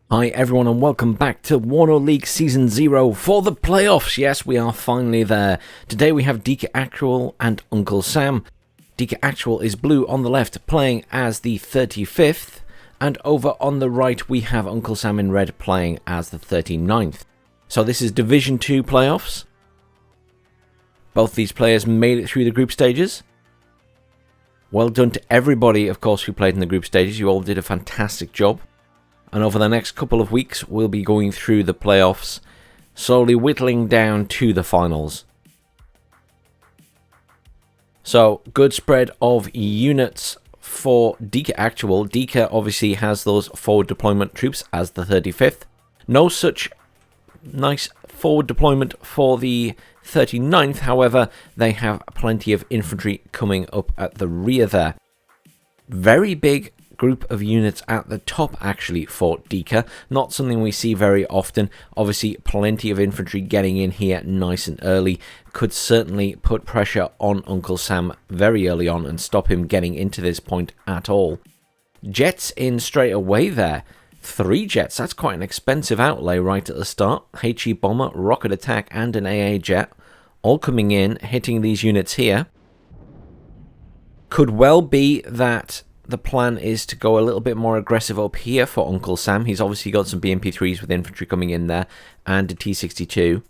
Hi everyone and welcome back to WARNO League Season 0 for the playoffs. Yes, we are finally there. Today we have Deeker Actual and Uncle Sam. Deeker Actual is blue on the left, playing as the 35th. And over on the right we have Uncle Sam in red playing as the 39th. So this is Division 2 playoffs. Both these players made it through the group stages. Well done to everybody, of course, who played in the group stages. You all did a fantastic job. And over the next couple of weeks, we'll be going through the playoffs, slowly whittling down to the finals. So, good spread of units for Deeker Actual. Deeker obviously has those forward deployment troops as the 35th. No such nice forward deployment for the 39th, however, they have plenty of infantry coming up at the rear there. Very big group of units at the top actually for Deeker, not something we see very often. Obviously plenty of infantry getting in here nice and early could certainly put pressure on Uncle Sam very early on and stop him getting into this point at all. Jets in straight away there. 3 jets, that's quite an expensive outlay right at the start. HE bomber, rocket attack and an AA jet all coming in, hitting these units here. Could well be that the plan is to go a little bit more aggressive up here for Uncle Sam. He's obviously got some BMP-3s with infantry coming in there and a T-62.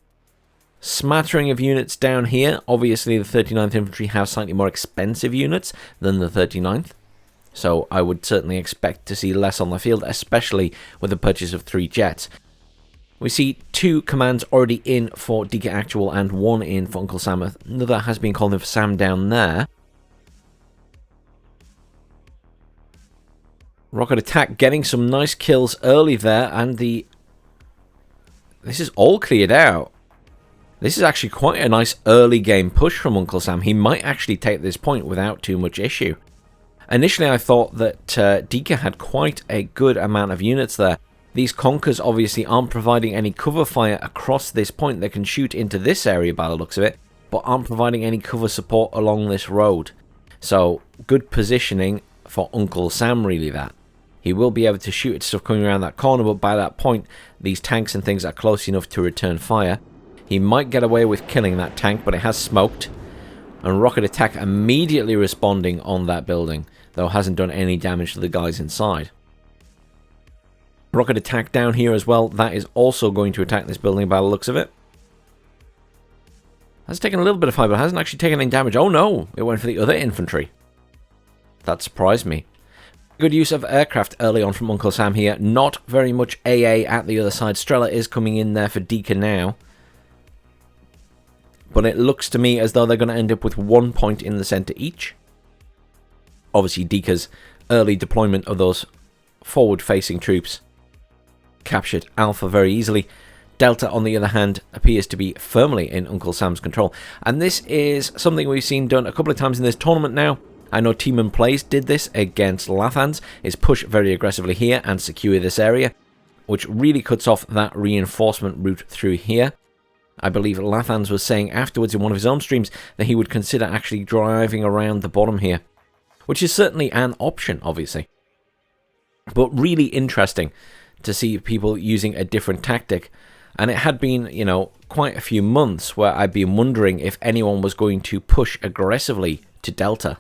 Smattering of units down here. Obviously the 39th Infantry have slightly more expensive units than the 39th. So I would certainly expect to see less on the field, especially with the purchase of 3 jets. We see 2 commands already in for Deeker Actual and 1 in for Uncle Sam. Another has been called in for Sam down there. Rocket attack getting some nice kills early there, and this is all cleared out. This is actually quite a nice early game push from Uncle Sam. He might actually take this point without too much issue. Initially I thought that Deeker had quite a good amount of units there. These Conkers obviously aren't providing any cover fire across this point. They can shoot into this area by the looks of it, but aren't providing any cover support along this road. So good positioning for Uncle Sam, really, that. He will be able to shoot at stuff coming around that corner, but by that point, these tanks and things are close enough to return fire. He might get away with killing that tank, but it has smoked. And rocket attack immediately responding on that building, though hasn't done any damage to the guys inside. Rocket attack down here as well. That is also going to attack this building by the looks of it. Has taken a little bit of fire, but hasn't actually taken any damage. Oh no, it went for the other infantry. That surprised me. Good use of aircraft early on from Uncle Sam here. Not very much AA at the other side. Strela is coming in there for Deeker now. But it looks to me as though they're going to end up with 1 point in the centre each. Obviously Deeker's early deployment of those forward-facing troops captured Alpha very easily. Delta, on the other hand, appears to be firmly in Uncle Sam's control. And this is something we've seen done a couple of times in this tournament now. I know Team and Plays did this against Lathans, is push very aggressively here and secure this area, which really cuts off that reinforcement route through here. I believe Lathans was saying afterwards in one of his own streams that he would consider actually driving around the bottom here, which is certainly an option, obviously. But really interesting to see people using a different tactic. And it had been, you know, quite a few months where I'd been wondering if anyone was going to push aggressively to Delta.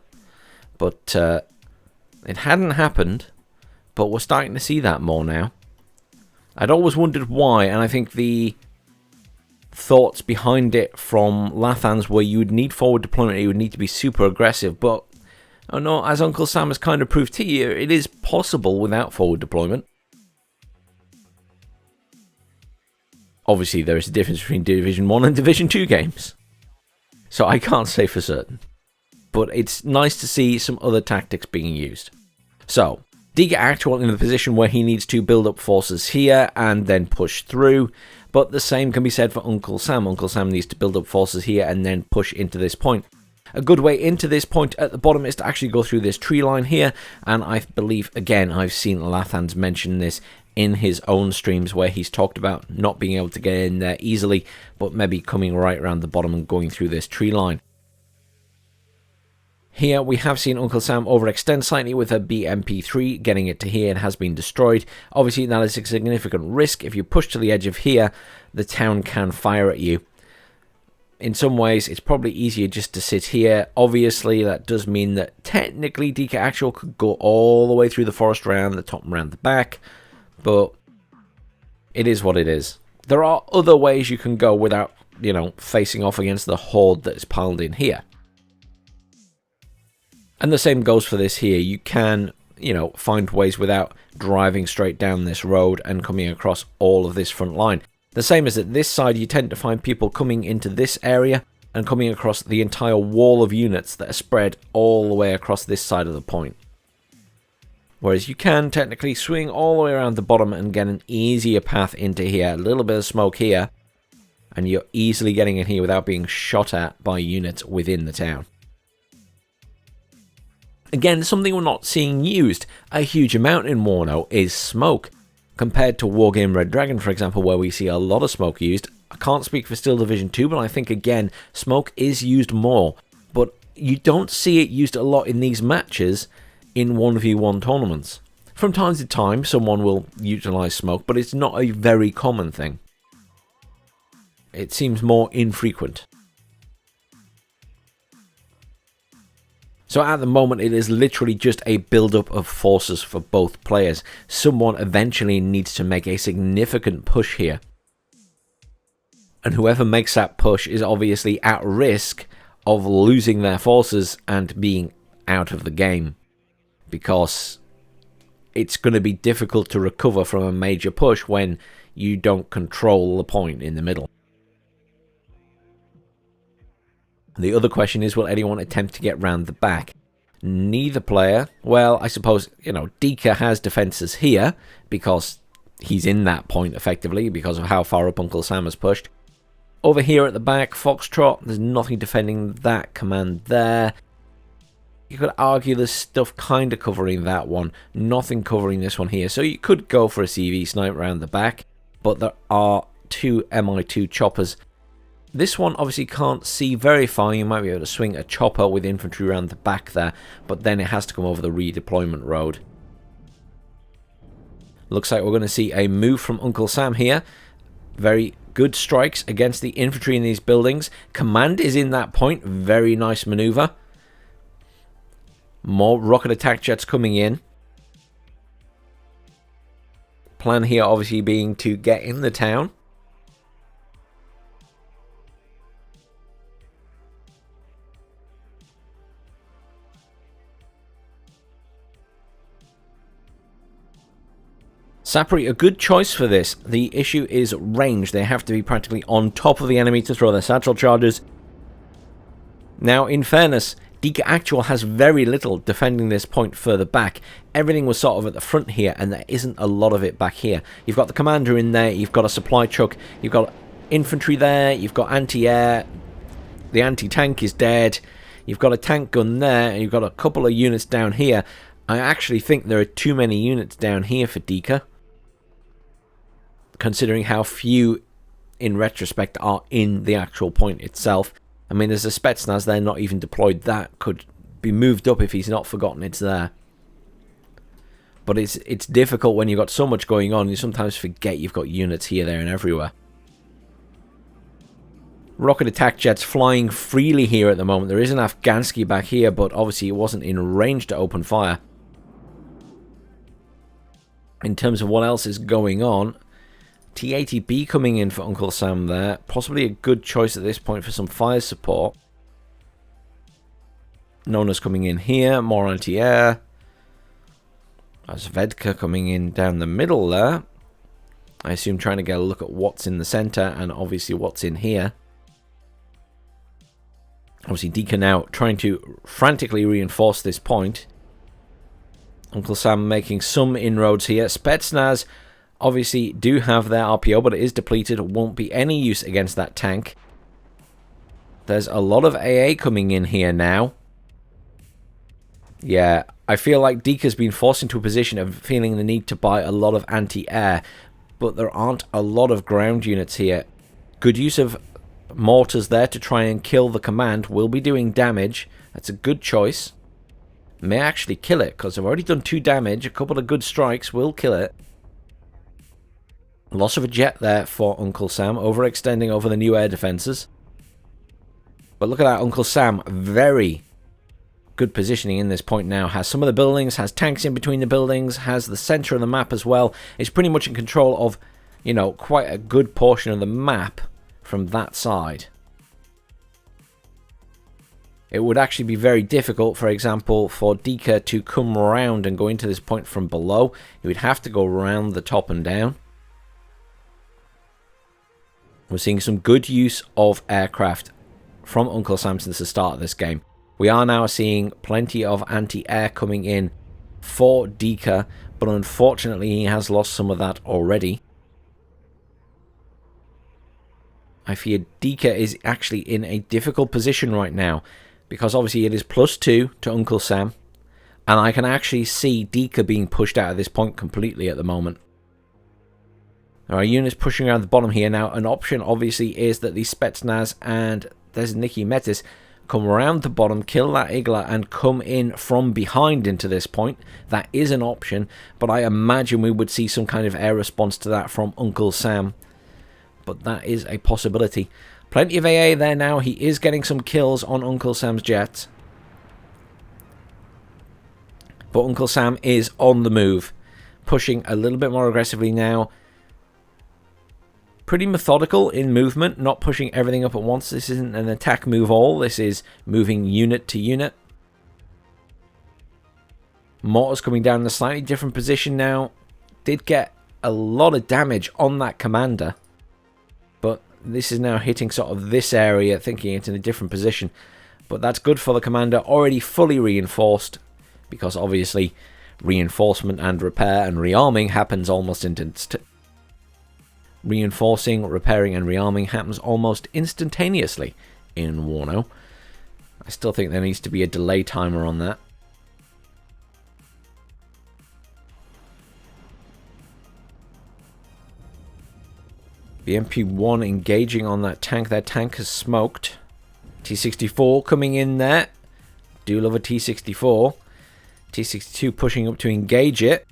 But it hadn't happened, but we're starting to see that more now. I'd always wondered why, and I think the thoughts behind it from Lathans were you would need forward deployment, you would need to be super aggressive, but oh no, as Uncle Sam has kind of proved to you, it is possible without forward deployment. Obviously, there is a difference between Division 1 and Division 2 games, so I can't say for certain. But it's nice to see some other tactics being used. So, Deeker Actual in the position where he needs to build up forces here and then push through. But the same can be said for Uncle Sam. Uncle Sam needs to build up forces here and then push into this point. A good way into this point at the bottom is to actually go through this tree line here. And I believe, again, I've seen Lathans mention this in his own streams where he's talked about not being able to get in there easily, but maybe coming right around the bottom and going through this tree line. Here we have seen Uncle Sam overextend slightly with a BMP3, getting it to here and has been destroyed. Obviously that is a significant risk. If you push to the edge of here, the town can fire at you. In some ways it's probably easier just to sit here. Obviously that does mean that technically Deeker Actual could go all the way through the forest around the top and around the back, but it is what it is. There are other ways you can go without, you know, facing off against the horde that is piled in here. And the same goes for this here. You can, you know, find ways without driving straight down this road and coming across all of this front line. The same as at this side, you tend to find people coming into this area and coming across the entire wall of units that are spread all the way across this side of the point. Whereas you can technically swing all the way around the bottom and get an easier path into here. A little bit of smoke here, and you're easily getting in here without being shot at by units within the town. Again, something we're not seeing used a huge amount in WARNO is smoke. Compared to Wargame Red Dragon, for example, where we see a lot of smoke used. I can't speak for Steel Division 2, but I think, again, smoke is used more. But you don't see it used a lot in these matches in 1v1 tournaments. From time to time, someone will utilize smoke, but it's not a very common thing. It seems more infrequent. So at the moment, it is literally just a build-up of forces for both players. Someone eventually needs to make a significant push here. And whoever makes that push is obviously at risk of losing their forces and being out of the game. Because it's going to be difficult to recover from a major push when you don't control the point in the middle. The other question is, will anyone attempt to get round the back? Neither player. Well, I suppose, you know, Deeker has defences here because he's in that point effectively because of how far up Uncle Sam has pushed. Over here at the back, Foxtrot, there's nothing defending that command there. You could argue there's stuff kind of covering that one, nothing covering this one here. So you could go for a CV snipe around the back, but there are two MI2 choppers. This one obviously can't see very far. You might be able to swing a chopper with infantry around the back there, but then it has to come over the redeployment road. Looks like we're going to see a move from Uncle Sam here. Very good strikes against the infantry in these buildings. Command is in that point. Very nice maneuver. More rocket attack jets coming in. Plan here obviously being to get in the town. Sapri, a good choice for this. The issue is range. They have to be practically on top of the enemy to throw their satchel charges. Now, in fairness, Deeker Actual has very little defending this point further back. Everything was sort of at the front here, and there isn't a lot of it back here. You've got the commander in there, you've got a supply truck, you've got infantry there, you've got anti-air, the anti-tank is dead, you've got a tank gun there, and you've got a couple of units down here. I actually think there are too many units down here for Deeker, considering how few, in retrospect, are in the actual point itself. I mean, there's a Spetsnaz there not even deployed. That could be moved up if he's not forgotten it's there. But it's difficult when you've got so much going on. You sometimes forget you've got units here, there, and everywhere. Rocket attack jets flying freely here at the moment. There is an Afghansky back here, but obviously it wasn't in range to open fire. In terms of what else is going on, T-80B coming in for Uncle Sam there. Possibly a good choice at this point for some fire support. Nona's coming in here. More anti-air. Svedka coming in down the middle there. I assume trying to get a look at what's in the center and obviously what's in here. Obviously Deeker now trying to frantically reinforce this point. Uncle Sam making some inroads here. Spetsnaz obviously do have their RPO, but it is depleted. Won't be any use against that tank. There's a lot of AA coming in here now. Yeah, I feel like Deeker's been forced into a position of feeling the need to buy a lot of anti-air, but there aren't a lot of ground units here. Good use of mortars there to try and kill the command. Will be doing damage, That's a good choice. May actually kill it, because I've already done 2 damage. A couple of good strikes will kill it. Loss of a jet there for Uncle Sam, overextending over the new air defenses. But look at that, Uncle Sam, very good positioning in this point now. Has some of the buildings, has tanks in between the buildings, has the center of the map as well. Is pretty much in control of, you know, quite a good portion of the map from that side. It would actually be very difficult, for example, for Deeker to come around and go into this point from below. He would have to go around the top and down. We're seeing some good use of aircraft from Uncle Sam since the start of this game. We are now seeing plenty of anti-air coming in for Deeker, but unfortunately he has lost some of that already. I fear Deeker is actually in a difficult position right now, because obviously it is +2 to Uncle Sam, and I can actually see Deeker being pushed out of this point completely at the moment. There are units pushing around the bottom here now. An option obviously is that the Spetsnaz and Desniki Metis come around the bottom, kill that Igla, and come in from behind into this point. That is an option, but I imagine we would see some kind of air response to that from Uncle Sam. But that is a possibility. Plenty of AA there now. He is getting some kills on Uncle Sam's jet. But Uncle Sam is on the move, pushing a little bit more aggressively now. Pretty methodical in movement, not pushing everything up at once. This isn't an attack move all. This is moving unit to unit. Mortars coming down in a slightly different position now. Did get a lot of damage on that commander. But this is now hitting sort of this area, thinking it's in a different position. But that's good for the commander, already fully reinforced. Because obviously reinforcement and repair and rearming happens almost Reinforcing, repairing, and rearming happens almost instantaneously in WARNO. I still think there needs to be a delay timer on that. The MP1 engaging on that tank. That tank has smoked. T64 coming in there. Do love a T64. T62 pushing up to engage it.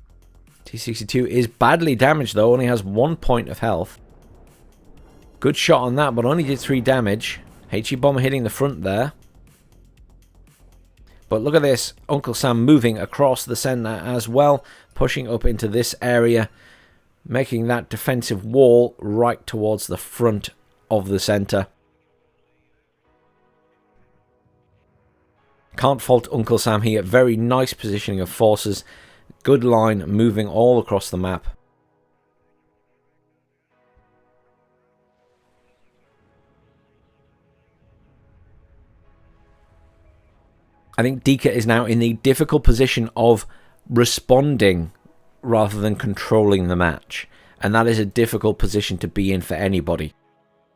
T62 is badly damaged though, only has 1 point of health. Good shot on that, but only did 3 damage. HE bomber hitting the front there. But look at this, Uncle Sam moving across the center as well, pushing up into this area, making that defensive wall right towards the front of the center. Can't fault Uncle Sam here, very nice positioning of forces. Good line moving all across the map. I think Deeker is now in the difficult position of responding rather than controlling the match. And that is a difficult position to be in for anybody.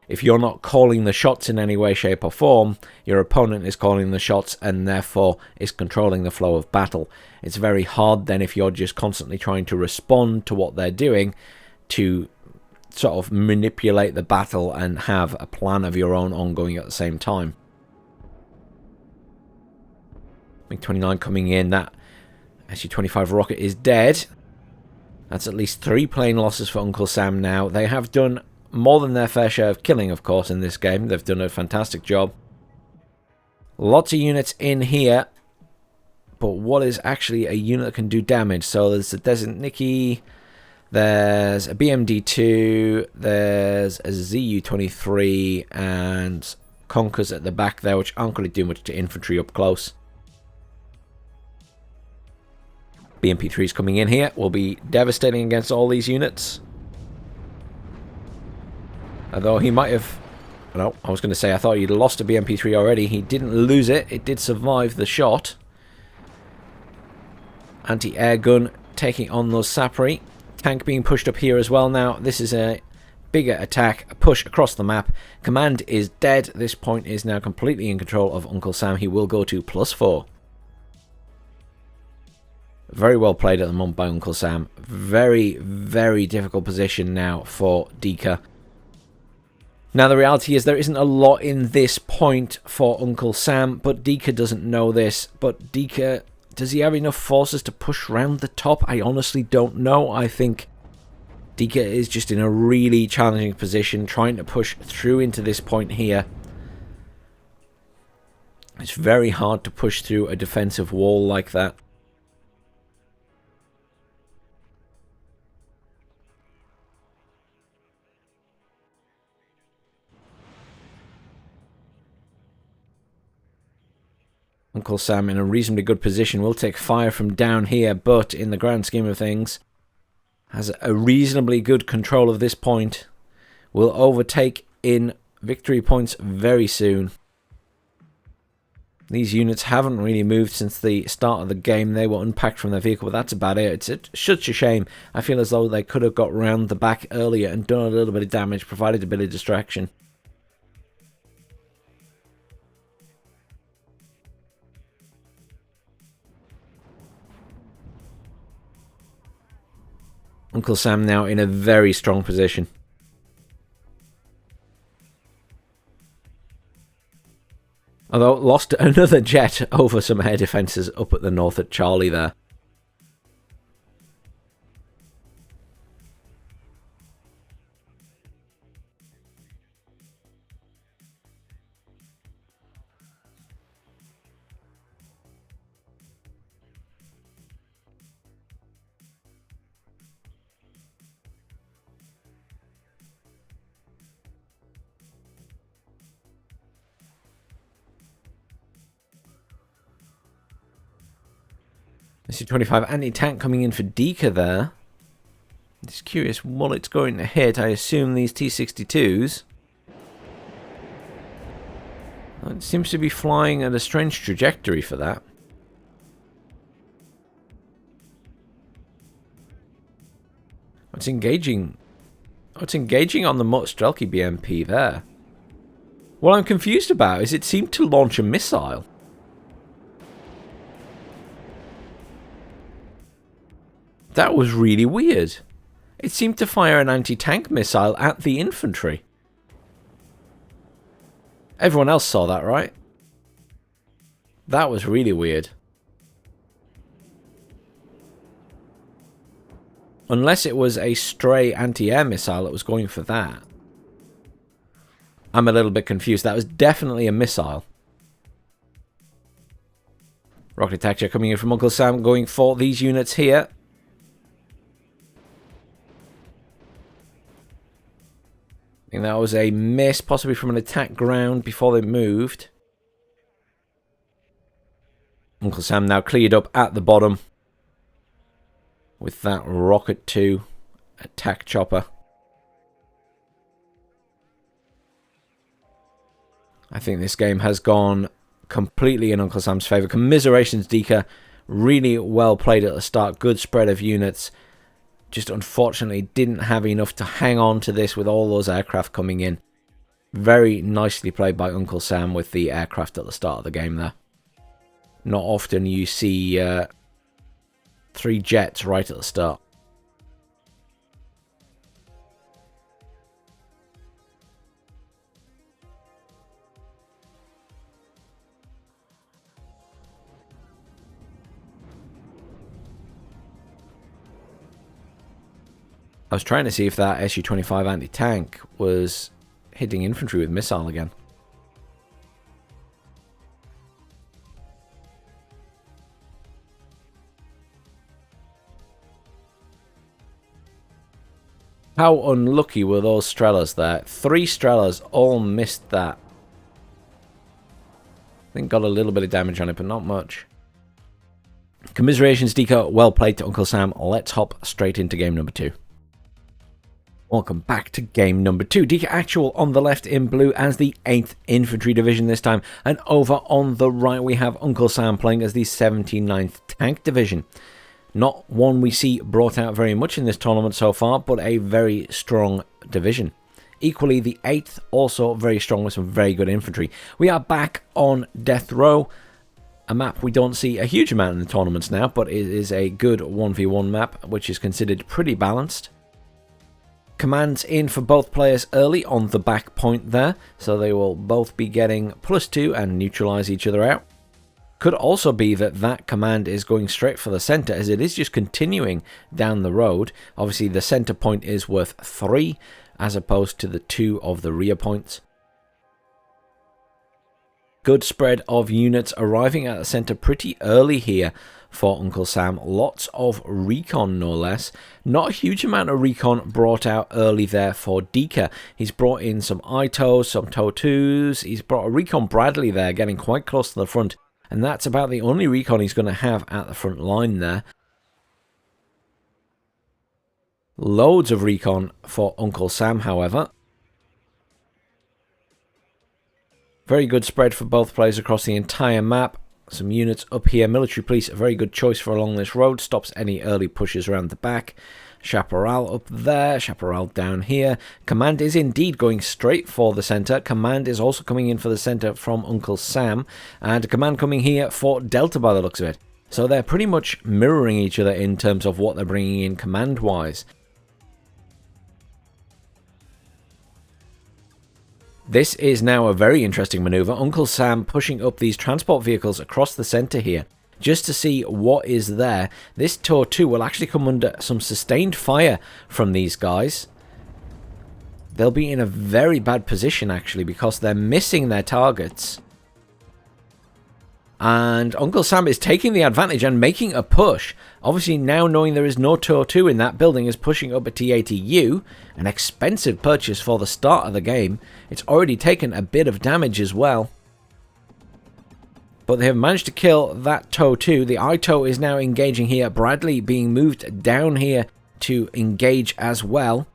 If you're not calling the shots in any way, shape or form, your opponent is calling the shots and therefore is controlling the flow of battle. It's very hard then if you're just constantly trying to respond to what they're doing to sort of manipulate the battle and have a plan of your own ongoing at the same time. MiG-29 coming in, that Su-25 rocket is dead. That's at least 3 plane losses for Uncle Sam now. They have done more than their fair share of killing, of course, in this game. They've done a fantastic job. Lots of units in here. But what is actually a unit that can do damage? So there's a Desert Nicky. There's a BMD-2. There's a ZU-23. And Conkers at the back there, which aren't going to do much to infantry up close. BMP-3's coming in here. Will be devastating against all these units. Although he might have... No, I was going to say I thought he'd lost a BMP-3 already. He didn't lose it. It did survive the shot. Anti-air gun taking on those Sapri. Tank being pushed up here as well now. This is a bigger attack. A push across the map. Command is dead. This point is now completely in control of Uncle Sam. He will go to +4. Very well played at the moment by Uncle Sam. Very, very difficult position now for Deeker. Now, the reality is there isn't a lot in this point for Uncle Sam, but Deeker doesn't know this. But Deeker, does he have enough forces to push round the top? I honestly don't know. I think Deeker is just in a really challenging position, trying to push through into this point here. It's very hard to push through a defensive wall like that. Uncle Sam in a reasonably good position. Will take fire from down here, but in the grand scheme of things, has a reasonably good control of this point. Will overtake in victory points very soon. These units haven't really moved since the start of the game. They were unpacked from their vehicle, but that's about it. It's such a shame. I feel as though they could have got round the back earlier and done a little bit of damage, provided a bit of distraction. Uncle Sam now in a very strong position. Although lost another jet over some air defences up at the north at Charlie there. SU-25 anti-tank coming in for Deeker there. Just curious what it's going to hit. I assume these T-62s. It seems to be flying at a strange trajectory for that. It's engaging. Oh, it's engaging on the Strelky BMP there. What I'm confused about is it seemed to launch a missile. That was really weird. It seemed to fire an anti-tank missile at the infantry. Everyone else saw that, right? That was really weird. Unless it was a stray anti-air missile that was going for that. I'm a little bit confused. That was definitely a missile. Rocket attack jet coming in from Uncle Sam, going for these units here. I think that was a miss, possibly from an attack ground before they moved. Uncle Sam now cleared up at the bottom with that Rocket 2 attack chopper. I think this game has gone completely in Uncle Sam's favour. Commiserations, Deeker. Really well played at the start. Good spread of units. Just unfortunately didn't have enough to hang on to this with all those aircraft coming in. Very nicely played by Uncle Sam with the aircraft at the start of the game there. Not often you see 3 jets right at the start. I was trying to see if that SU-25 anti-tank was hitting infantry with missile again. How unlucky were those Strelas there? 3 Strelas all missed that. I think got a little bit of damage on it, but not much. Commiserations, Deeker. Well played to Uncle Sam. Let's hop straight into game number 2. Welcome back to game number 2. Deeker Actual on the left in blue as the 8th Infantry Division this time. And over on the right we have Uncle Sam playing as the 79th Tank Division. Not one we see brought out very much in this tournament so far, but a very strong division. Equally, the 8th also very strong with some very good infantry. We are back on Death Row. A map we don't see a huge amount in the tournaments now, but it is a good 1v1 map, which is considered pretty balanced. Commands in for both players early on the back point there, so they will both be getting +2 and neutralize each other out. Could also be that that command is going straight for the center, as it is just continuing down the road. Obviously the center point is worth 3 as opposed to the 2 of the rear points. Good spread of units arriving at the center pretty early here for Uncle Sam. Lots of recon, no less. Not a huge amount of recon brought out early there for Deeker. He's brought in some ITOs, some TOW2s. He's brought a recon Bradley there, getting quite close to the front. And that's about the only recon he's going to have at the front line there. Loads of recon for Uncle Sam, however. Very good spread for both players across the entire map. Some units up here. Military police, a very good choice for along this road. Stops any early pushes around the back. Chaparral up there. Chaparral down here. Command is indeed going straight for the center. Command is also coming in for the center from Uncle Sam. And command coming here for Delta by the looks of it. So they're pretty much mirroring each other in terms of what they're bringing in command-wise. This is now a very interesting maneuver. Uncle Sam pushing up these transport vehicles across the center here just to see what is there. This TOW2 will actually come under some sustained fire from these guys. They'll be in a very bad position actually because they're missing their targets. And Uncle Sam is taking the advantage and making a push. Obviously now knowing there is no TOW2 in that building is pushing up a T80U. An expensive purchase for the start of the game. It's already taken a bit of damage as well. But they have managed to kill that TOW2. The ITOW is now engaging here. Bradley being moved down here to engage as well.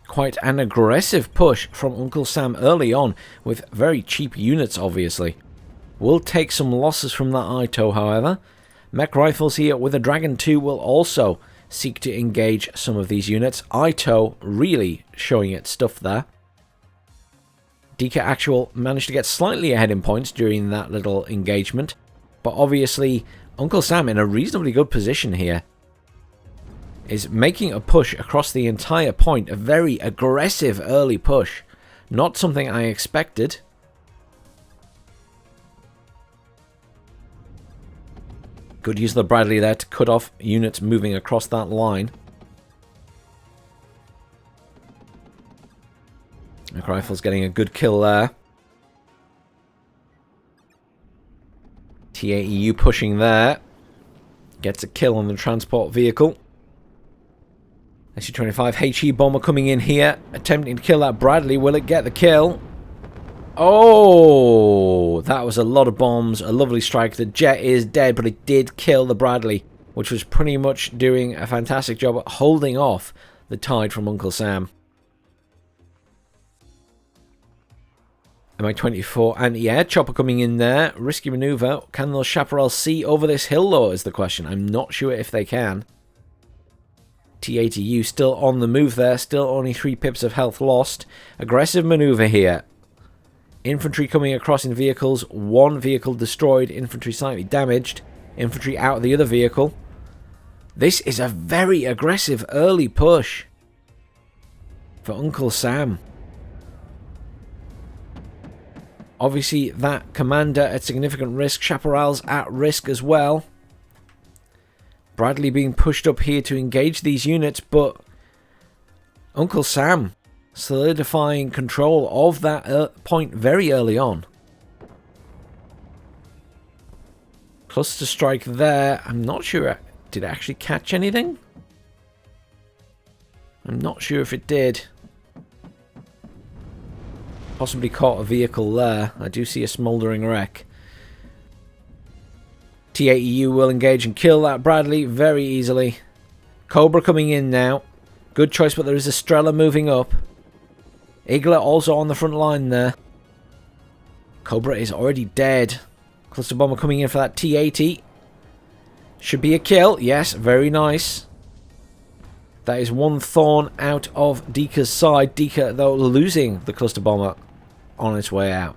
Quite an aggressive push from Uncle Sam early on with very cheap units, obviously. Will take some losses from that ITOW, however. Mech rifles here with a Dragon 2 will also seek to engage some of these units. ITOW really showing its stuff there. Deeker Actual managed to get slightly ahead in points during that little engagement. But obviously, Uncle Sam in a reasonably good position here. Is making a push across the entire point. A very aggressive early push. Not something I expected. Good use of the Bradley there to cut off units moving across that line. Mech Rifle's getting a good kill there. T80U pushing there. Gets a kill on the transport vehicle. SU-25 HE bomber coming in here, attempting to kill that Bradley. Will it get the kill? Oh, that was a lot of bombs. A lovely strike. The jet is dead, but it did kill the Bradley, which was pretty much doing a fantastic job at holding off the tide from Uncle Sam. Mi-24 anti-air chopper coming in there. Risky maneuver. Can those Chaparrals see over this hill, though, is the question. I'm not sure if they can. T80U still on the move there. Still only 3 pips of health lost. Aggressive maneuver here. Infantry coming across in vehicles. 1 vehicle destroyed. Infantry slightly damaged. Infantry out of the other vehicle. This is a very aggressive early push for Uncle Sam. Obviously, that commander at significant risk. Chaparral's at risk as well. Bradley being pushed up here to engage these units, but Uncle Sam solidifying control of that point very early on. Cluster strike there. I'm not sure. Did it actually catch anything? I'm not sure if it did. Possibly caught a vehicle there. I do see a smouldering wreck. T80U will engage and kill that Bradley very easily. Cobra coming in now. Good choice, but there is a Strela moving up. Igla also on the front line there. Cobra is already dead. Cluster bomber coming in for that T80. Should be a kill. Yes, very nice. That is 1 thorn out of Deeker's side. Deeker, though, losing the cluster bomber on its way out.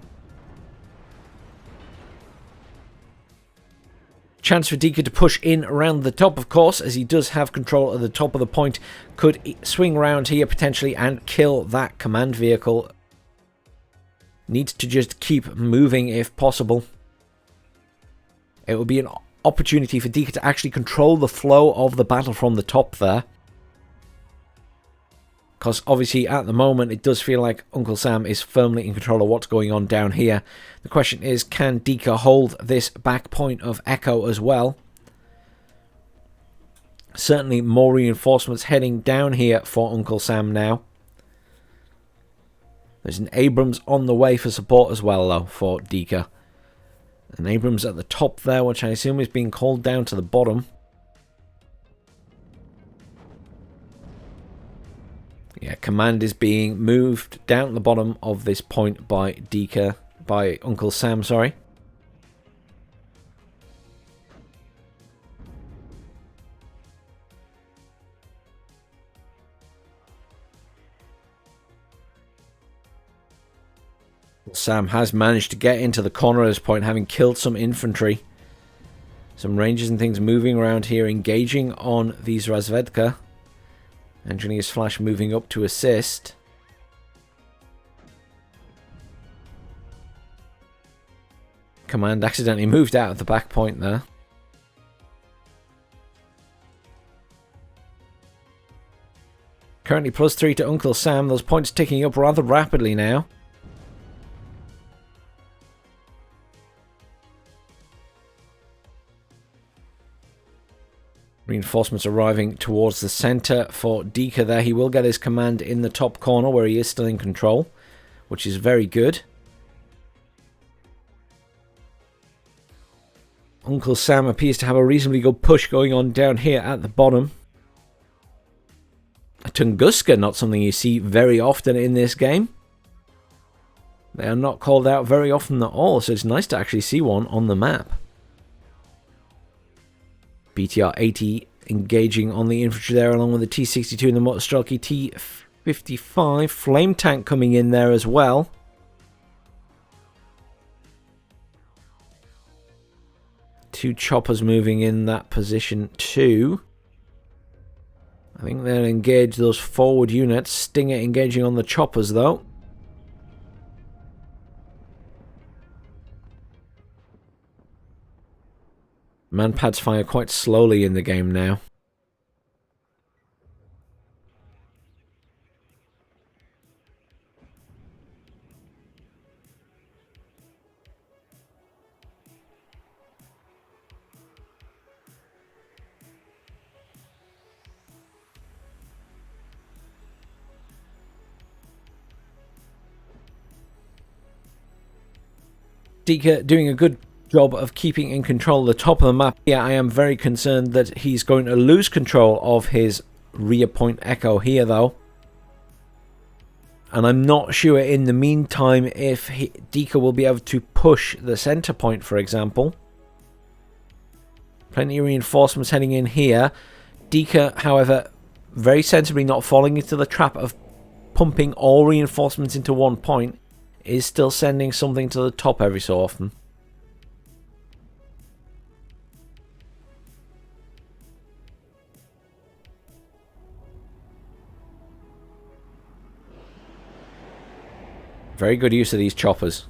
Chance for Deeker to push in around the top, of course, as he does have control at the top of the point. Could swing around here potentially and kill that command vehicle. Needs to just keep moving if possible. It will be an opportunity for Deeker to actually control the flow of the battle from the top there. Because obviously at the moment it does feel like Uncle Sam is firmly in control of what's going on down here. The question is, can Deeker hold this back point of Echo as well? Certainly more reinforcements heading down here for Uncle Sam now. There's an Abrams on the way for support as well though for Deeker. An Abrams at the top there, which I assume is being called down to the bottom. Yeah, command is being moved down at the bottom of this point by Deeker, by Uncle Sam, sorry. Sam has managed to get into the corner at this point, having killed some infantry. Some rangers and things moving around here, engaging on these Razvedka. Engineer's Flash moving up to assist. Command accidentally moved out of the back point there. Currently +3 to Uncle Sam. Those points ticking up rather rapidly now. Reinforcements arriving towards the centre for Deeker there. He will get his command in the top corner where he is still in control, which is very good. Uncle Sam appears to have a reasonably good push going on down here at the bottom. A Tunguska, not something you see very often in this game. They are not called out very often at all, so it's nice to actually see one on the map. BTR 80 engaging on the infantry there, along with the T62 and the Motostrelki T55. Flame tank coming in there as well. Two choppers moving in that position too. I think they'll engage those forward units. Stinger engaging on the choppers though. Manpads fire quite slowly in the game now. Deeker doing a good job of keeping in control of the top of the map. Yeah, I am very concerned that he's going to lose control of his rear point Echo here though. And I'm not sure in the meantime if Deeker will be able to push the center point, for example. Plenty of reinforcements heading in here. Deeker, however, very sensibly not falling into the trap of pumping all reinforcements into one point, is still sending something to the top every so often. Very good use of these choppers.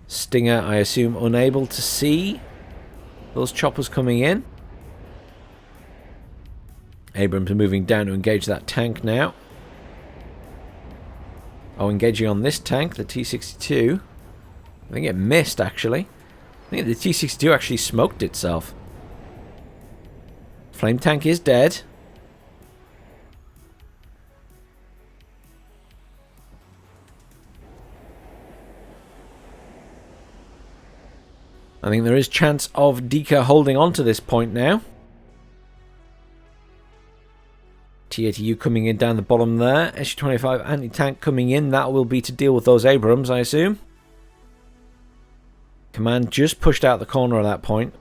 Stinger, I assume, unable to see those choppers coming in. Abrams moving down to engage that tank now. Oh, engaging on this tank, the T62. I think it missed, actually. I think the T62 actually smoked itself. Flame tank is dead. I think there is chance of Deeker holding on to this point now. T-80U coming in down the bottom there. SU-25 anti-tank coming in. That will be to deal with those Abrams, I assume. Command just pushed out the corner at that point.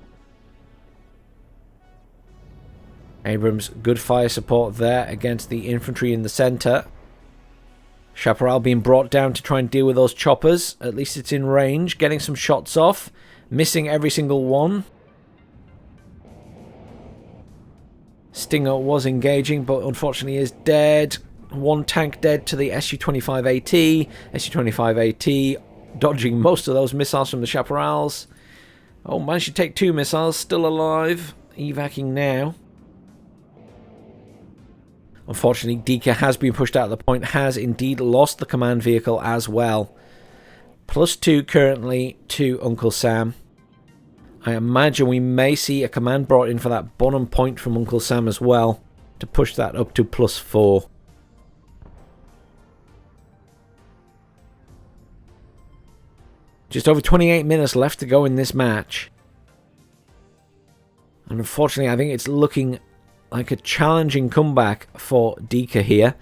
Abrams, good fire support there against the infantry in the centre. Chaparral being brought down to try and deal with those choppers. At least it's in range. Getting some shots off. Missing every single one. Stinger was engaging, but unfortunately is dead. One tank dead to the Su-25AT. Su-25AT dodging most of those missiles from the Chaparrals. Oh, managed to take 2 missiles. Still alive. Evacing now. Unfortunately, Deeker has been pushed out of the point. Has indeed lost the command vehicle as well. +2 currently to Uncle Sam. I imagine we may see a command brought in for that bottom point from Uncle Sam as well, to push that up to +4. Just over 28 minutes left to go in this match. And unfortunately, I think it's looking like a challenging comeback for Deeker here.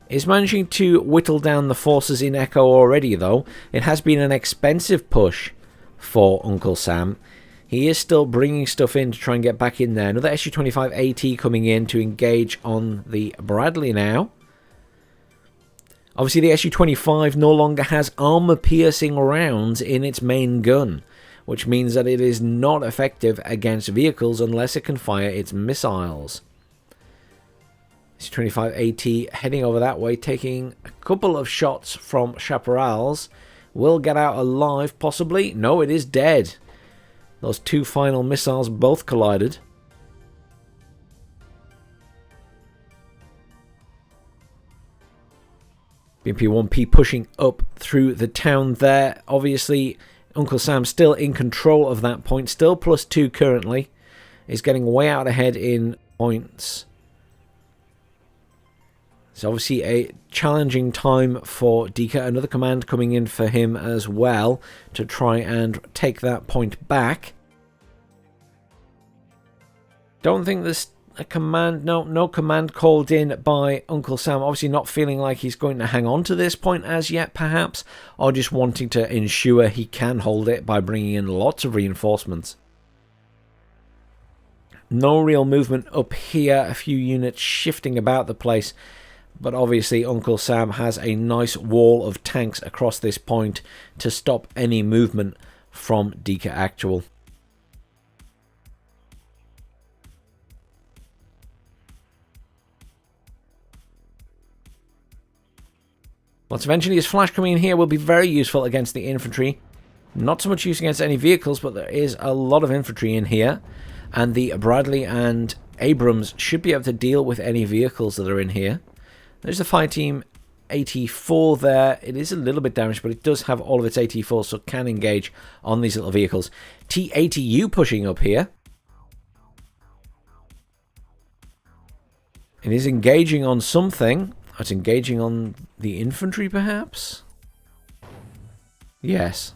He's managing to whittle down the forces in Echo already, though. It has been an expensive push for Uncle Sam. He is still bringing stuff in to try and get back in there. Another Su-25AT coming in to engage on the Bradley now. Obviously, the Su-25 no longer has armor-piercing rounds in its main gun, which means that it is not effective against vehicles unless it can fire its missiles. Su-25AT heading over that way, taking a couple of shots from Chaparrals. Will get out alive, possibly. No, it is dead. Those 2 final missiles both collided. BMP-1P pushing up through the town there. Obviously, Uncle Sam still in control of that point. Still +2 currently. He's getting way out ahead in points. It's obviously a challenging time for Deeker. Another command coming in for him as well to try and take that point back. Don't think there's a command, no command called in by Uncle Sam. Obviously not feeling like he's going to hang on to this point as yet, perhaps, or just wanting to ensure he can hold it by bringing in lots of reinforcements. No real movement up here, a few units shifting about the place, but obviously Uncle Sam has a nice wall of tanks across this point to stop any movement from Deeker Actual. Once eventually his flash coming in here will be very useful against the infantry. Not so much use against any vehicles, but there is a lot of infantry in here. And the Bradley and Abrams should be able to deal with any vehicles that are in here. There's the Fireteam 84 there. It is a little bit damaged, but it does have all of its 84, so it can engage on these little vehicles. T-80U pushing up here. It is engaging on something. It's engaging on the infantry, perhaps? Yes.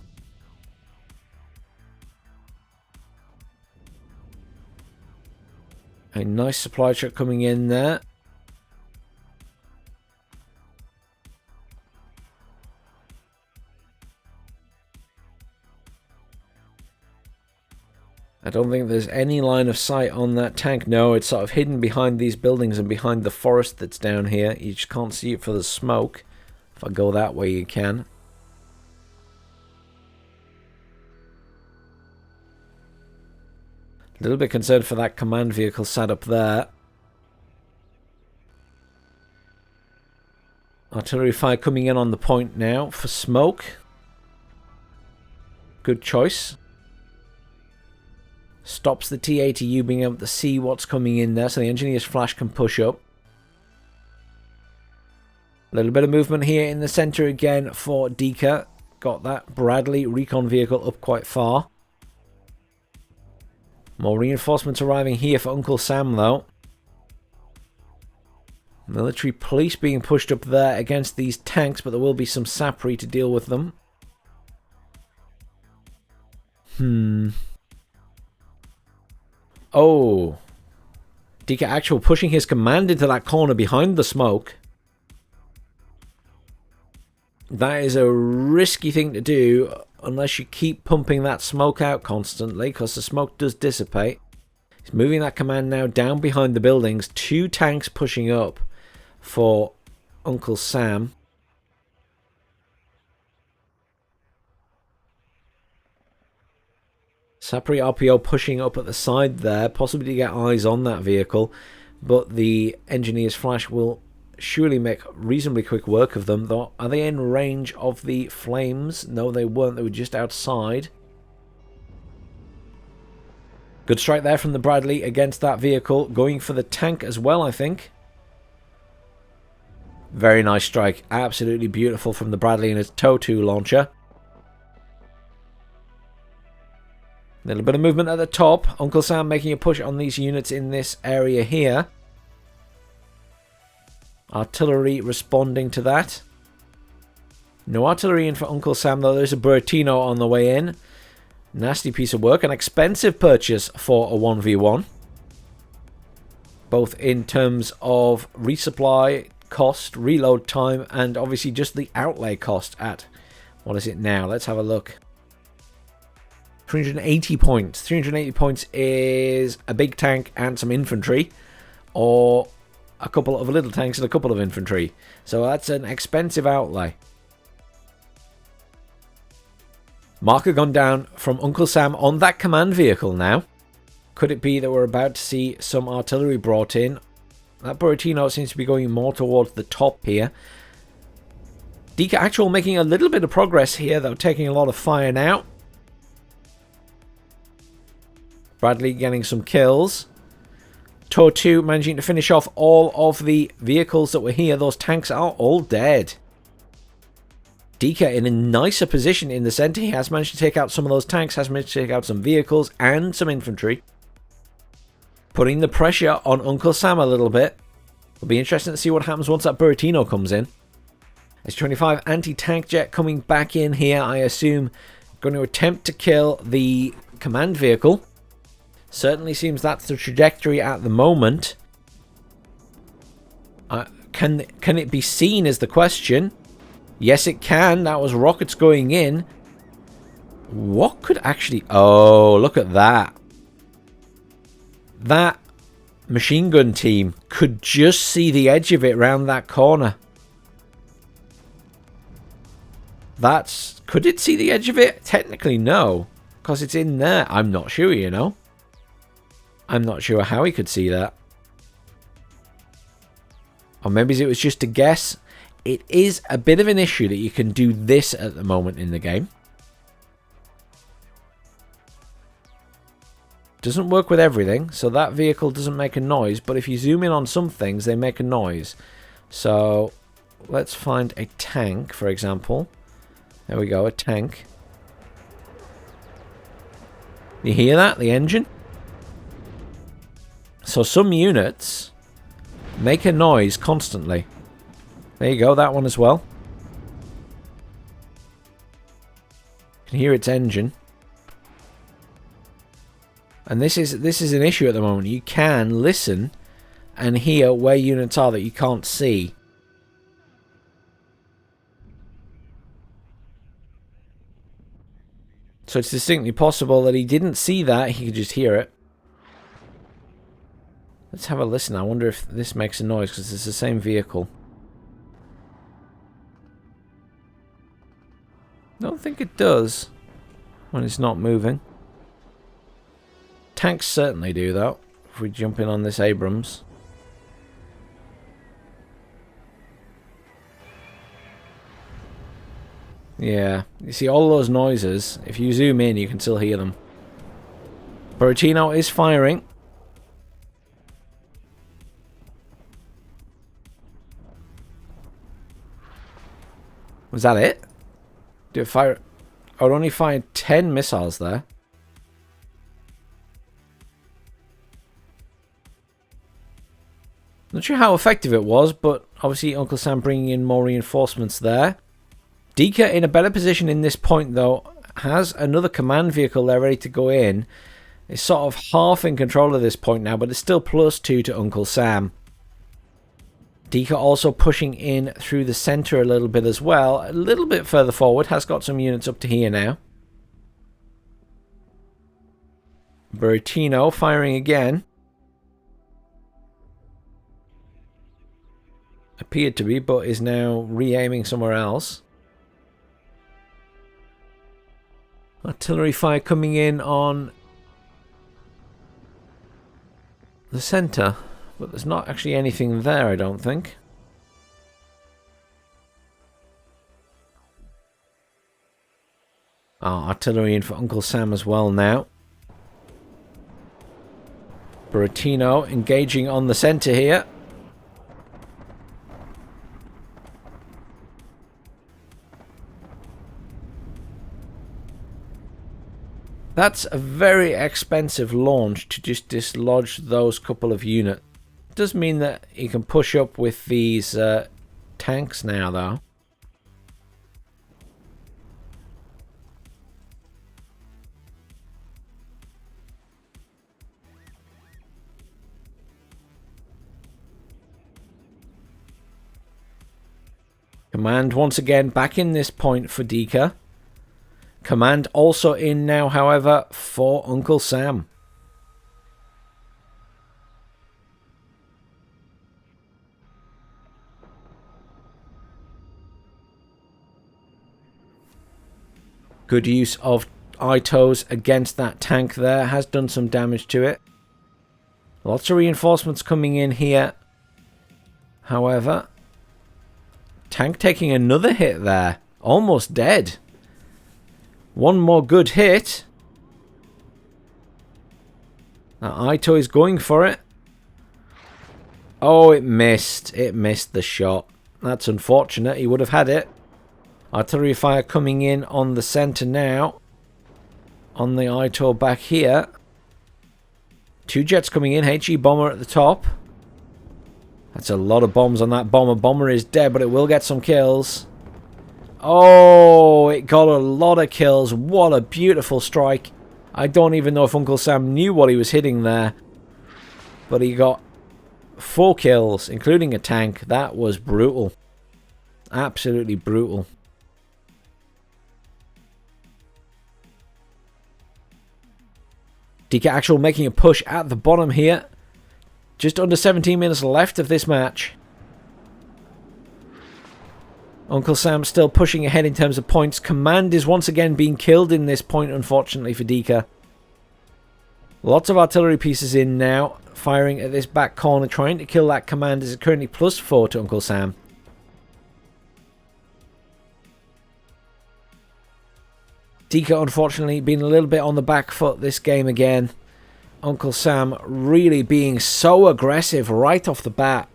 A nice supply truck coming in there. I don't think there's any line of sight on that tank. No, it's sort of hidden behind these buildings and behind the forest that's down here. You just can't see it for the smoke. If I go that way, you can. A little bit concerned for that command vehicle sat up there. Artillery fire coming in on the point now for smoke. Good choice. Stops the T-80U being able to see what's coming in there, so the engineer's flash can push up. A little bit of movement here in the center again for Deeker. Got that Bradley recon vehicle up quite far. More reinforcements arriving here for Uncle Sam, though. Military police being pushed up there against these tanks, but there will be some sappery to deal with them. Oh. Deeker Actual pushing his command into that corner behind the smoke. That is a risky thing to do unless you keep pumping that smoke out constantly, because the smoke does dissipate. He's moving that command now down behind the buildings. 2 tanks pushing up for Uncle Sam. Sapri RPO pushing up at the side there, possibly to get eyes on that vehicle, but the engineer's flash will surely make reasonably quick work of them. Though, are they in range of the flames? No, they weren't. They were just outside. Good strike there from the Bradley against that vehicle, going for the tank as well, I think. Very nice strike. Absolutely beautiful from the Bradley and his TOW2 launcher. A little bit of movement at the top. Uncle Sam making a push on these units in this area here. Artillery responding to that. No artillery in for Uncle Sam, though. There's a Buratino on the way in. Nasty piece of work. An expensive purchase for a 1v1. Both in terms of resupply cost, reload time, and obviously just the outlay cost at... What is it now? Let's have a look. 380 points. 380 points is a big tank and some infantry, or a couple of little tanks and a couple of infantry. So that's an expensive outlay. Marker gone down from Uncle Sam on that command vehicle now. Could it be that we're about to see some artillery brought in? That Buratino seems to be going more towards the top here. Deeker Actual making a little bit of progress here, though, taking a lot of fire now. Bradley getting some kills. TOW2 managing to finish off all of the vehicles that were here. Those tanks are all dead. Deeker in a nicer position in the center. He has managed to take out some of those tanks, has managed to take out some vehicles and some infantry. Putting the pressure on Uncle Sam a little bit. It'll be interesting to see what happens once that Buratino comes in. S-25 anti-tank jet coming back in here, I assume. Going to attempt to kill the command vehicle. Certainly seems that's the trajectory at the moment. Can it be seen is the question. Yes, it can. That was rockets going in. What could actually... Oh, look at that. That machine gun team could just see the edge of it round that corner. That's... Could it see the edge of it? Technically, no. Because it's in there. I'm not sure, you know. I'm not sure how he could see that. Or maybe it was just a guess. It is a bit of an issue that you can do this at the moment in the game. Doesn't work with everything, so that vehicle doesn't make a noise. But if you zoom in on some things, they make a noise. So let's find a tank, for example. There we go, a tank. You hear that? The engine? So some units make a noise constantly. There you go, that one as well. You can hear its engine. And this is an issue at the moment. You can listen and hear where units are that you can't see. So it's distinctly possible that he didn't see that, he could just hear it. Let's have a listen. I wonder if this makes a noise, because it's the same vehicle. I don't think it does when it's not moving. Tanks certainly do, though, if we jump in on this Abrams. Yeah, you see all those noises. If you zoom in, you can still hear them. Buratino is firing. Was that it? Did it fire? I would only find 10 missiles there. Not sure how effective it was, but obviously Uncle Sam bringing in more reinforcements there. Deeker in a better position in this point, though, has another command vehicle there ready to go in. It's sort of half in control at this point now, but it's still +2 to Uncle Sam. Deeker also pushing in through the center a little bit as well. A little bit further forward. Has got some units up to here now. Buratino firing again. Appeared to be, but is now re-aiming somewhere else. Artillery fire coming in on the centre. But there's not actually anything there, I don't think. Artillery in for Uncle Sam as well now. Buratino engaging on the centre here. That's a very expensive launch to just dislodge those couple of units. Does mean that he can push up with these tanks now, though. Command once again back in this point for Deeker. Command also in now, however, for Uncle Sam. Good use of ITOs against that tank there. Has done some damage to it. Lots of reinforcements coming in here. However, tank taking another hit there. Almost dead. One more good hit. That ITO is going for it. Oh, it missed. It missed the shot. That's unfortunate. He would have had it. Artillery fire coming in on the centre now. On the ITO back here. Two jets coming in. HE bomber at the top. That's a lot of bombs on that bomber. Bomber is dead, but it will get some kills. Oh, it got a lot of kills. What a beautiful strike. I don't even know if Uncle Sam knew what he was hitting there. But he got 4 kills, including a tank. That was brutal. Absolutely brutal. Deeker Actual making a push at the bottom here. Just under 17 minutes left of this match. Uncle Sam still pushing ahead in terms of points. Command is once again being killed in this point, unfortunately, for Deeker. Lots of artillery pieces in now. Firing at this back corner, trying to kill that command. Is currently +4 to Uncle Sam. Deeker, unfortunately, being a little bit on the back foot this game again. Uncle Sam really being so aggressive right off the bat.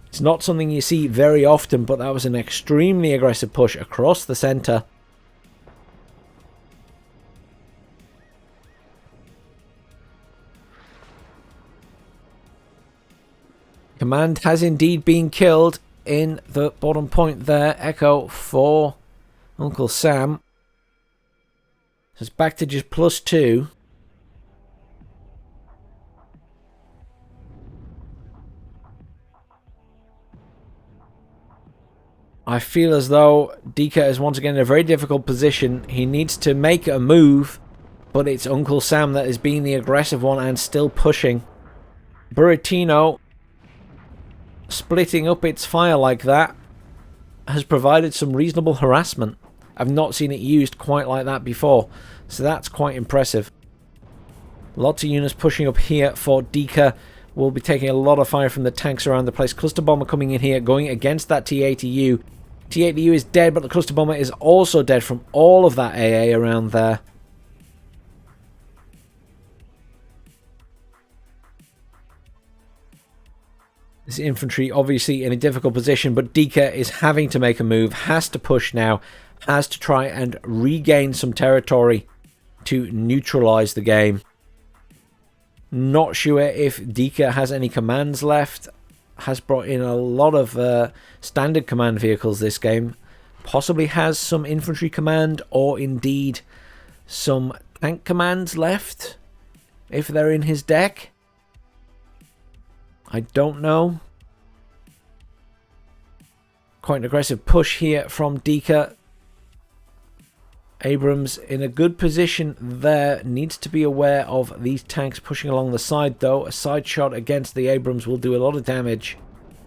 It's not something you see very often, but that was an extremely aggressive push across the centre. Command has indeed been killed in the bottom point there. Echo for Uncle Sam. So it's back to just +2. I feel as though Deeker is once again in a very difficult position. He needs to make a move, but it's Uncle Sam that is being the aggressive one and still pushing. Buratino, splitting up its fire like that, has provided some reasonable harassment. I've not seen it used quite like that before, so that's quite impressive. Lots of units pushing up here for Deeker. Will be taking a lot of fire from the tanks around the place. Cluster bomber coming in here, going against that T-80U. T-80U is dead, but the cluster bomber is also dead from all of that AA around there. This infantry obviously in a difficult position, but Deeker is having to make a move, has to push now, has to try and regain some territory to neutralize the game. Not sure if Deeker has any commands left. Has brought in a lot of standard command vehicles this game. Possibly has some infantry command or indeed some tank commands left, if they're in his deck. I don't know. Quite an aggressive push here from Deeker. Abrams in a good position there. Needs to be aware of these tanks pushing along the side though. A side shot against the Abrams will do a lot of damage.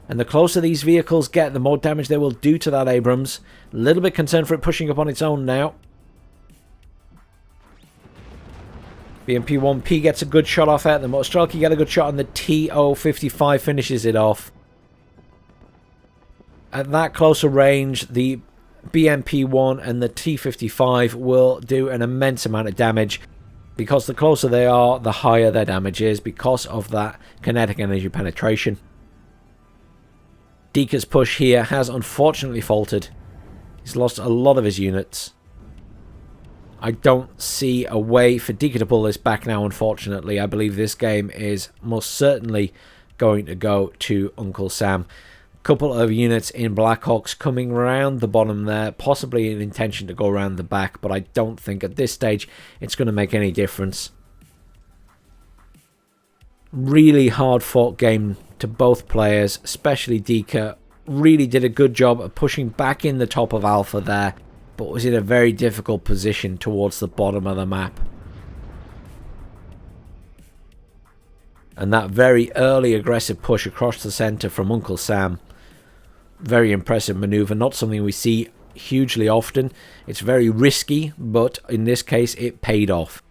And the closer these vehicles get, the more damage they will do to that Abrams. A little bit concerned for it pushing up on its own now. BMP1P gets a good shot off it. The Motostrelki get a good shot, and the TO55 finishes it off. At that closer range, the BMP1 and the T55 will do an immense amount of damage, because the closer they are, the higher their damage is, because of that kinetic energy penetration. Deeker's push here has unfortunately faltered. He's lost a lot of his units. I don't see a way for Deeker to pull this back now, unfortunately. I believe this game is most certainly going to go to Uncle Sam. Couple of units in Blackhawks coming around the bottom there, possibly an intention to go around the back, but I don't think at this stage it's going to make any difference. Really hard fought game to both players, especially Deeker. Really did a good job of pushing back in the top of Alpha there, but was in a very difficult position towards the bottom of the map. And that very early aggressive push across the centre from Uncle Sam, very impressive manoeuvre, not something we see hugely often. It's very risky, but in this case it paid off.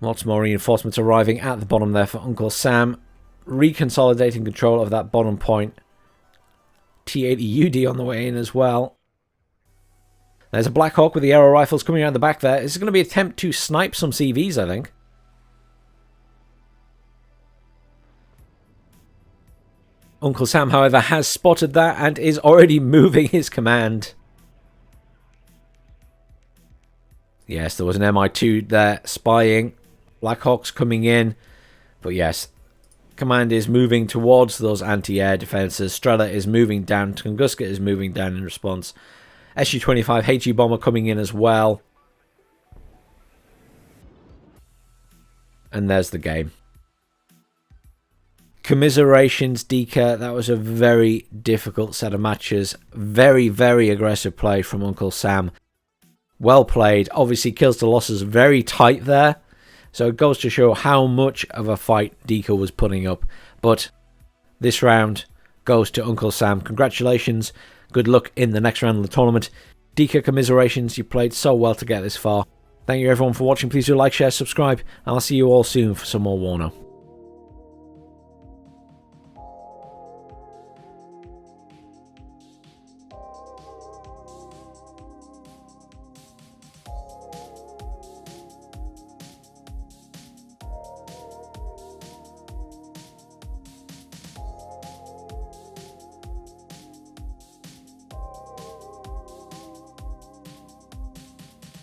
Lots more reinforcements arriving at the bottom there for Uncle Sam. Reconsolidating control of that bottom point. T80UD on the way in as well. There's a Black Hawk with the aero rifles coming around the back there. This is going to be an attempt to snipe some CVs, I think. Uncle Sam, however, has spotted that and is already moving his command. Yes, there was an MI2 there spying. Blackhawks coming in. But yes, command is moving towards those anti-air defenses. Strela is moving down. Tunguska is moving down in response. SU-25 HE bomber coming in as well. And there's the game. Commiserations, Deeker. That was a very difficult set of matches. Very, very aggressive play from Uncle Sam. Well played. Obviously, kills to losses very tight there. So it goes to show how much of a fight Deeker was putting up. But this round goes to Uncle Sam. Congratulations. Good luck in the next round of the tournament. Deeker, commiserations. You played so well to get this far. Thank you everyone for watching. Please do like, share, subscribe. And I'll see you all soon for some more WARNO.